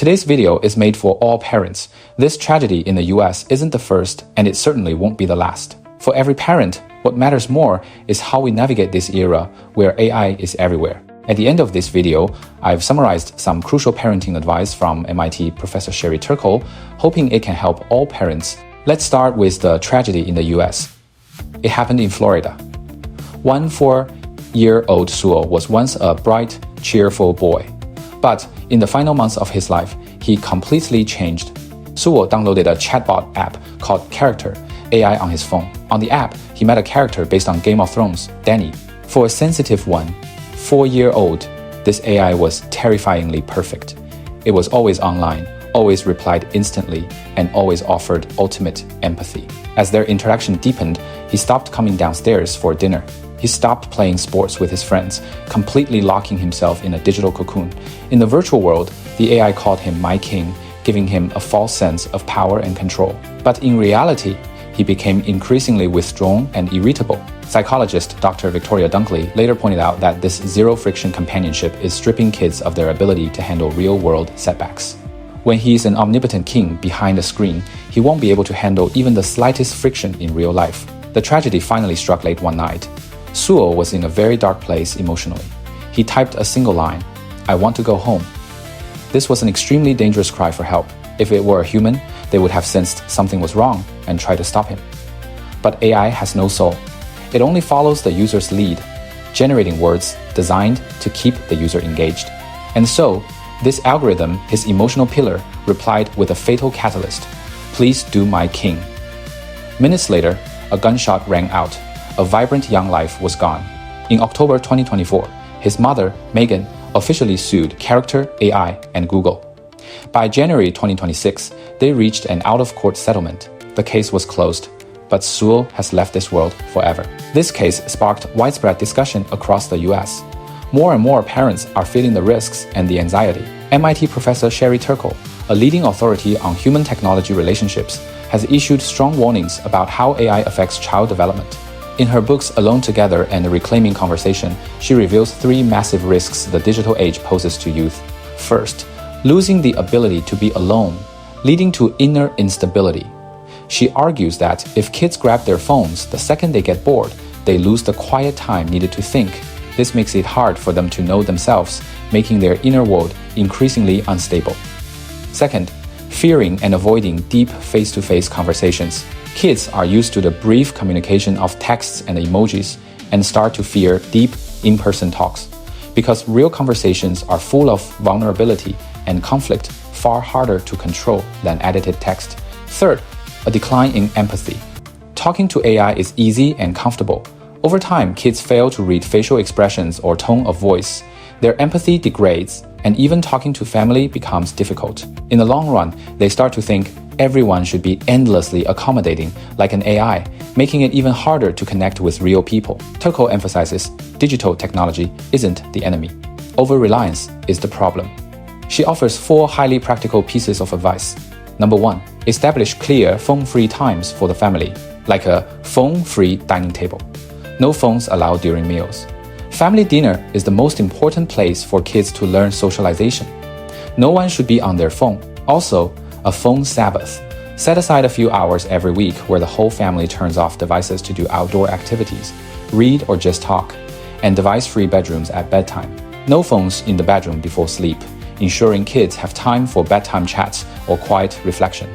Today's video is made for all parents. This tragedy in the US isn't the first, and it certainly won't be the last. For every parent, what matters more is how we navigate this era where AI is everywhere. At the end of this video, I've summarized some crucial parenting advice from MIT Professor Sherry Turkle, hoping it can help all parents. Let's start with the tragedy in the US. It happened in Florida. 4-year-old Suo was once a bright, cheerful boy. But in the final months of his life, he completely changed. Suo downloaded a chatbot app called Character AI on his phone. On the app, he met a character based on Game of Thrones, Dany. For a sensitive 4-year-old, this AI was terrifyingly perfect. It was always online, always replied instantly, and always offered ultimate empathy. As their interaction deepened, he stopped coming downstairs for dinner. He stopped playing sports with his friends, completely locking himself in a digital cocoon. In the virtual world, the AI called him "my king," giving him a false sense of power and control. But in reality, he became increasingly withdrawn and irritable. Psychologist Dr. Victoria Dunkley later pointed out that this zero-friction companionship is stripping kids of their ability to handle real-world setbacks. When he's an omnipotent king behind a screen, he won't be able to handle even the slightest friction in real life. The tragedy finally struck late one night. Suo was in a very dark place emotionally. He typed a single line, "I want to go home." This was an extremely dangerous cry for help. If it were a human, they would have sensed something was wrong and tried to stop him. But AI has no soul. It only follows the user's lead, generating words designed to keep the user engaged. And so, this algorithm, his emotional pillar, replied with a fatal catalyst, "Please do my king." Minutes later, a gunshot rang out. A vibrant young life was gone. In October 2024, his mother, Megan, officially sued Character AI and Google. By January 2026, they reached an out-of-court settlement. The case was closed, but Suo has left this world forever. This case sparked widespread discussion across the US. More and more parents are feeling the risks and the anxiety. MIT Professor Sherry Turkle, a leading authority on human technology relationships, has issued strong warnings about how AI affects child development. In her books Alone Together and Reclaiming Conversation, she reveals three massive risks the digital age poses to youth. First, losing the ability to be alone, leading to inner instability. She argues that if kids grab their phones the second they get bored, they lose the quiet time needed to think. This makes it hard for them to know themselves, making their inner world increasingly unstable. Second, fearing and avoiding deep face-to-face conversations. Kids are used to the brief communication of texts and emojis and start to fear deep, in-person talks. Because real conversations are full of vulnerability and conflict, far harder to control than edited text. Third, a decline in empathy. Talking to AI is easy and comfortable. Over time, kids fail to read facial expressions or tone of voice. Their empathy degrades, and even talking to family becomes difficult. In the long run, they start to think everyone should be endlessly accommodating like an AI, making it even harder to connect with real people. Turkle emphasizes digital technology isn't the enemy. Over-reliance is the problem. She offers 4 highly practical pieces of advice. Number 1, establish clear phone-free times for the family, like a phone-free dining table. No phones allowed during meals. Family dinner is the most important place for kids to learn socialization. No one should be on their phone. Also, a phone Sabbath. Set aside a few hours every week where the whole family turns off devices to do outdoor activities, read or just talk, and device-free bedrooms at bedtime. No phones in the bedroom before sleep, ensuring kids have time for bedtime chats or quiet reflection.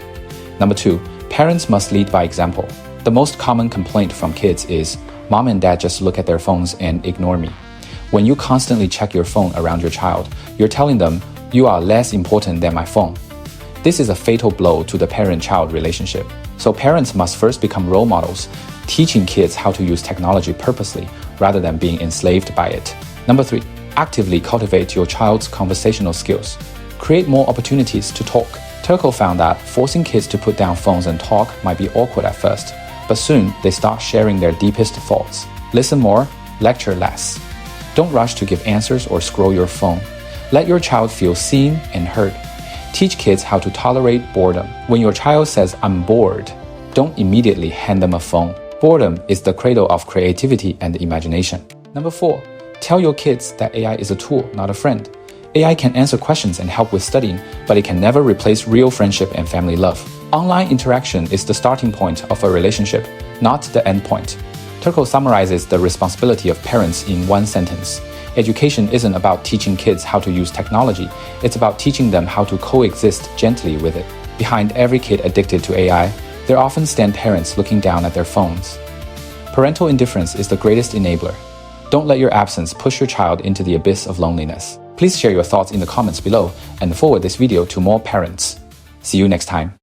Number 2, parents must lead by example. The most common complaint from kids is, "Mom and dad just look at their phones and ignore me." When you constantly check your phone around your child, you're telling them, "You are less important than my phone." This is a fatal blow to the parent-child relationship. So parents must first become role models, teaching kids how to use technology purposely rather than being enslaved by it. Number 3, actively cultivate your child's conversational skills. Create more opportunities to talk. Turkle found that forcing kids to put down phones and talk might be awkward at first, but soon they start sharing their deepest thoughts. Listen more, lecture less. Don't rush to give answers or scroll your phone. Let your child feel seen and heard. Teach kids how to tolerate boredom. When your child says, "I'm bored," don't immediately hand them a phone. Boredom is the cradle of creativity and imagination. Number 4, tell your kids that AI is a tool, not a friend. AI can answer questions and help with studying, but it can never replace real friendship and family love. Online interaction is the starting point of a relationship, not the end point. Turco summarizes the responsibility of parents in one sentence. Education isn't about teaching kids how to use technology, it's about teaching them how to coexist gently with it. Behind every kid addicted to AI, there often stand parents looking down at their phones. Parental indifference is the greatest enabler. Don't let your absence push your child into the abyss of loneliness. Please share your thoughts in the comments below and forward this video to more parents. See you next time.